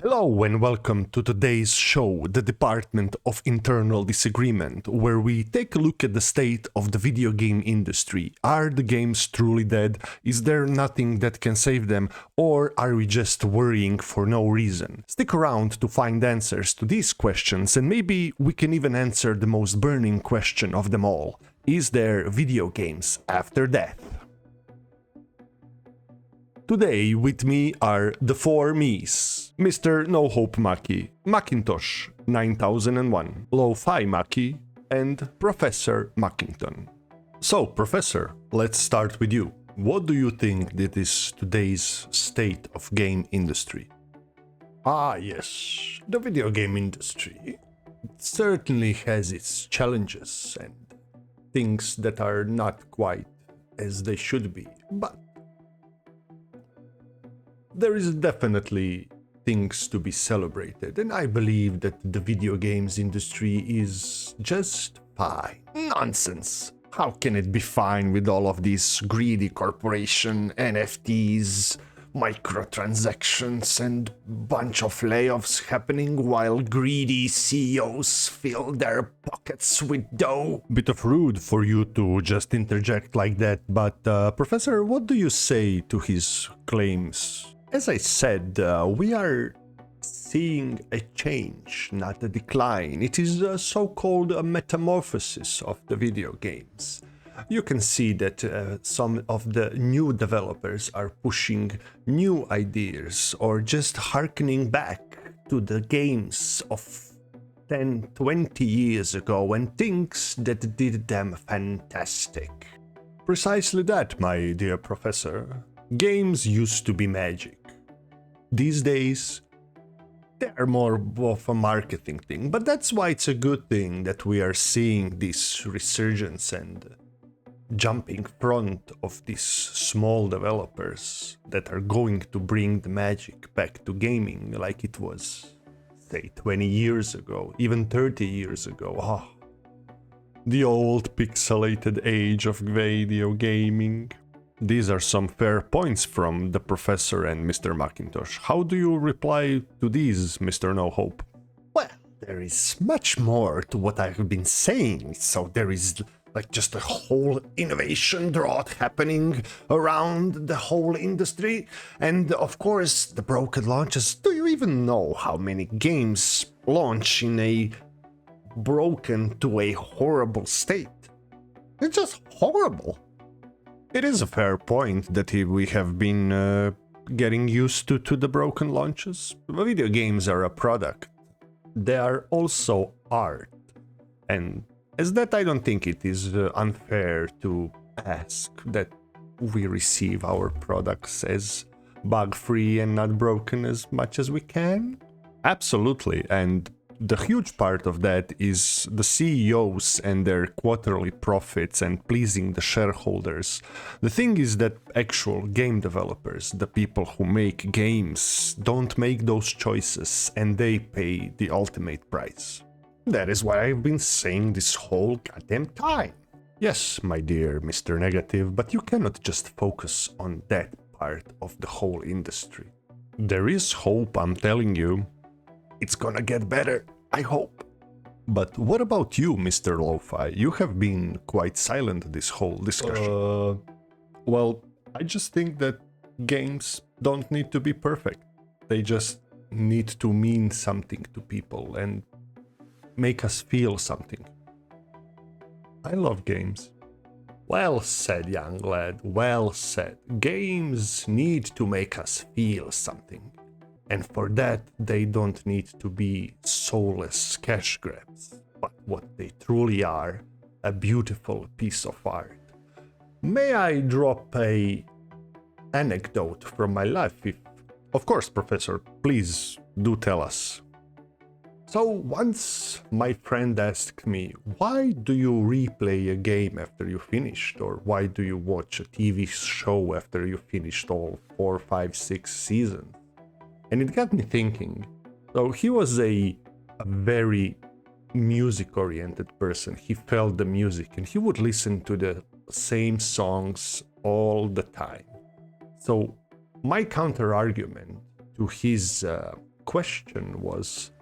Hello and welcome to today's show, the Department of Internal Disagreement, where we take a look at the state of the video game industry. Are the games truly dead? Is there nothing that can save them? Or are we just worrying for no reason? Stick around to find answers to these questions, and maybe we can even answer the most burning question of them all. Is there video games after death? Today with me are the four me's: Mr. No Hope Maki, Macintosh 9001, Lo-Fi Maki, and Professor Mackington. So, Professor, let's start with you. What do you think that is today's state of game industry? Yes, the video game industry certainly has its challenges and things that are not quite as they should be, but there is definitely things to be celebrated, and I believe that the video games industry is just fine. Nonsense! How can it be fine with all of these greedy corporation, NFTs, microtransactions, and bunch of layoffs happening while greedy CEOs fill their pockets with dough? Bit of rude for you to just interject like that, but Professor, what do you say to his claims? As I said, we are seeing a change, not a decline. It is a so-called metamorphosis of the video games. You can see that some of the new developers are pushing new ideas or just harkening back to the games of 10, 20 years ago and things that did them fantastic. Precisely that, my dear Professor. Games used to be magic. These days, they are more of a marketing thing, but that's why it's a good thing that we are seeing this resurgence and jumping front of these small developers that are going to bring the magic back to gaming like it was, say, 20 years ago, even 30 years ago. The old pixelated age of video gaming. These are some fair points from the Professor and Mr. Macintosh. How do you reply to these, Mr. No Hope? Well, there is much more to what I've been saying. So there is like just a whole innovation drought happening around the whole industry. And of course, the broken launches. Do you even know how many games launch in a broken to a horrible state? It's just horrible. It is a fair point that we have been getting used to the broken launches. Video games are a product. They are also art. And as that, I don't think it is unfair to ask that we receive our products as bug-free and not broken as much as we can. Absolutely, and the huge part of that is the CEOs and their quarterly profits and pleasing the shareholders. The thing is that actual game developers, the people who make games, don't make those choices and they pay the ultimate price. That is what I've been saying this whole goddamn time. Yes, my dear Mr. Negative, but you cannot just focus on that part of the whole industry. There is hope, I'm telling you. It's gonna get better, I hope. But what about you, Mr. Lo-Fi? You have been quite silent this whole discussion. Well, I just think that games don't need to be perfect. They just need to mean something to people and make us feel something. I love games. Well said, young lad, well said. Games need to make us feel something. And for that, they don't need to be soulless cash grabs, but what they truly are, a beautiful piece of art. May I drop a anecdote from my life? Of course, Professor, please do tell us. So once my friend asked me, why do you replay a game after you finished? Or why do you watch a TV show after you finished all 4, 5, 6 seasons? And it got me thinking. So he was a very music-oriented person. He felt the music and he would listen to the same songs all the time. So my counter-argument to his question was,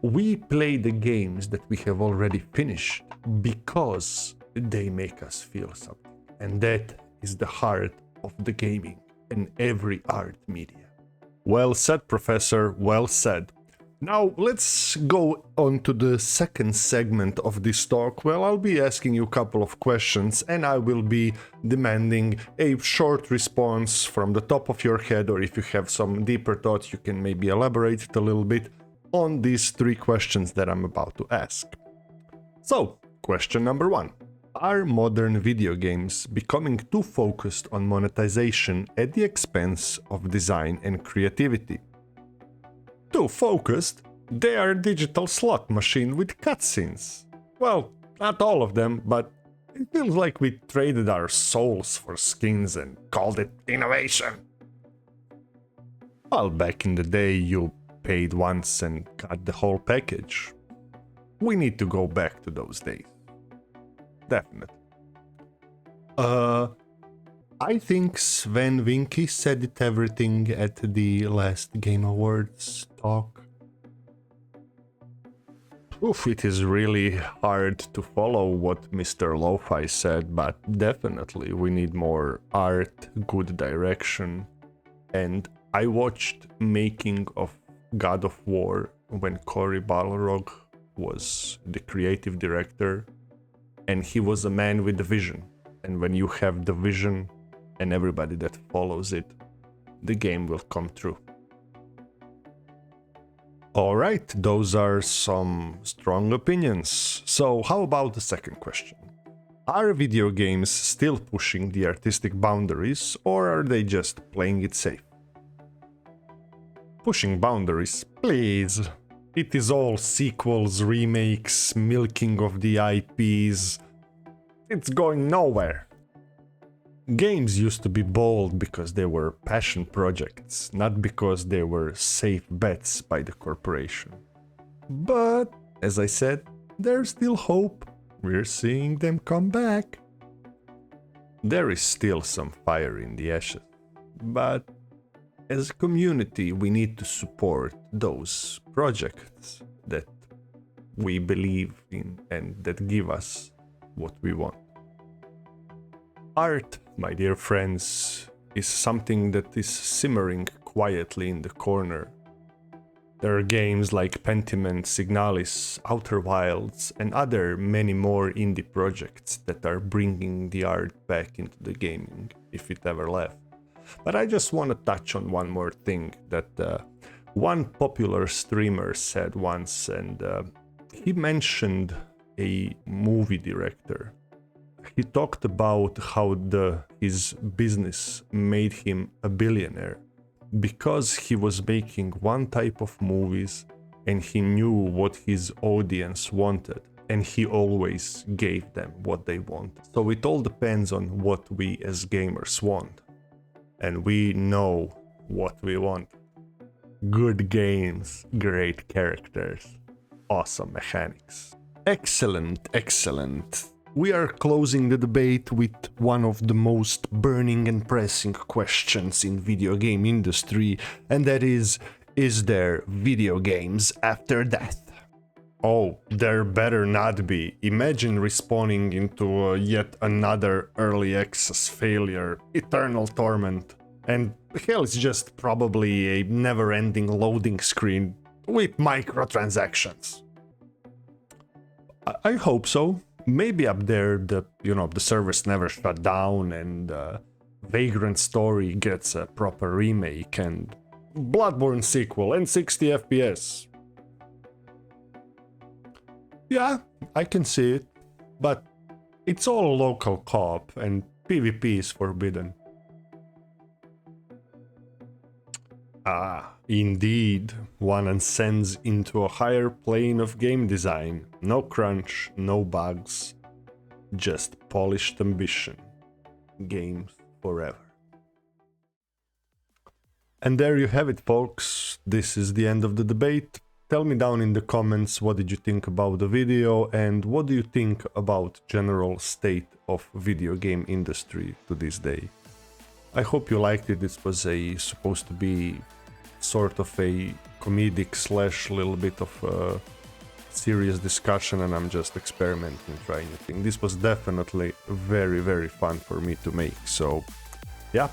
we play the games that we have already finished because they make us feel something. And that is the heart of the gaming and every art media. Well said, Professor, well said. Now let's go on to the second segment of this talk. Well, I'll be asking you a couple of questions and I will be demanding a short response from the top of your head, or if you have some deeper thoughts, you can maybe elaborate it a little bit on these three questions that I'm about to ask. So, question number one. Are modern video games becoming too focused on monetization at the expense of design and creativity? Too focused? They are a digital slot machine with cutscenes. Well, not all of them, but it feels like we traded our souls for skins and called it innovation. Well, back in the day, you paid once and got the whole package. We need to go back to those days. Definitely. I think Sven Vinky said it everything at the last Game Awards talk. Oof, it is really hard to follow what Mr. Lo-Fi said, but definitely we need more art, good direction. And I watched making of God of War when Cory Balrog was the creative director, and he was a man with a vision. And when you have the vision and everybody that follows it, the game will come true. Alright, those are some strong opinions. So how about the second question? Are video games still pushing the artistic boundaries, or are they just playing it safe? Pushing boundaries, please. It is all sequels, remakes, milking of the IPs. It's going nowhere. Games used to be bold because they were passion projects, not because they were safe bets by the corporation. But, as I said, there's still hope. We're seeing them come back. There is still some fire in the ashes, but as a community we need to support those projects that we believe in and that give us what we want. Art, my dear friends, is something that is simmering quietly in the corner. There are games like Pentiment, Signalis, Outer Wilds, and other many more indie projects that are bringing the art back into the gaming, if it ever left. But I just want to touch on one more thing that one popular streamer said once, and he mentioned a movie director. He talked about how his business made him a billionaire because he was making one type of movies and he knew what his audience wanted and he always gave them what they wanted. So it all depends on what we as gamers want, and we know what we want. Good games, great characters, awesome mechanics. Excellent, excellent. We are closing the debate with one of the most burning and pressing questions in video game industry, and that is there video games after death? Oh, there better not be. Imagine respawning into yet another early access failure, eternal torment, and hell, it's just probably a never-ending loading screen with microtransactions. I hope so. Maybe up there the servers never shut down and Vagrant Story gets a proper remake and Bloodborne sequel and 60 FPS. Yeah, I can see it, but it's all local co-op and PvP is forbidden. Ah, indeed, one ascends into a higher plane of game design. No crunch, no bugs, just polished ambition. Games forever. And there you have it, folks. This is the end of the debate. Tell me down in the comments what did you think about the video and what do you think about general state of video game industry to this day. I hope you liked it. This was supposed to be sort of a comedic slash little bit of serious discussion, and I'm just experimenting, trying a thing. This was definitely very, very fun for me to make. So yeah,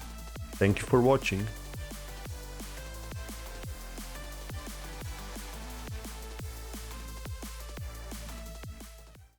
thank you for watching.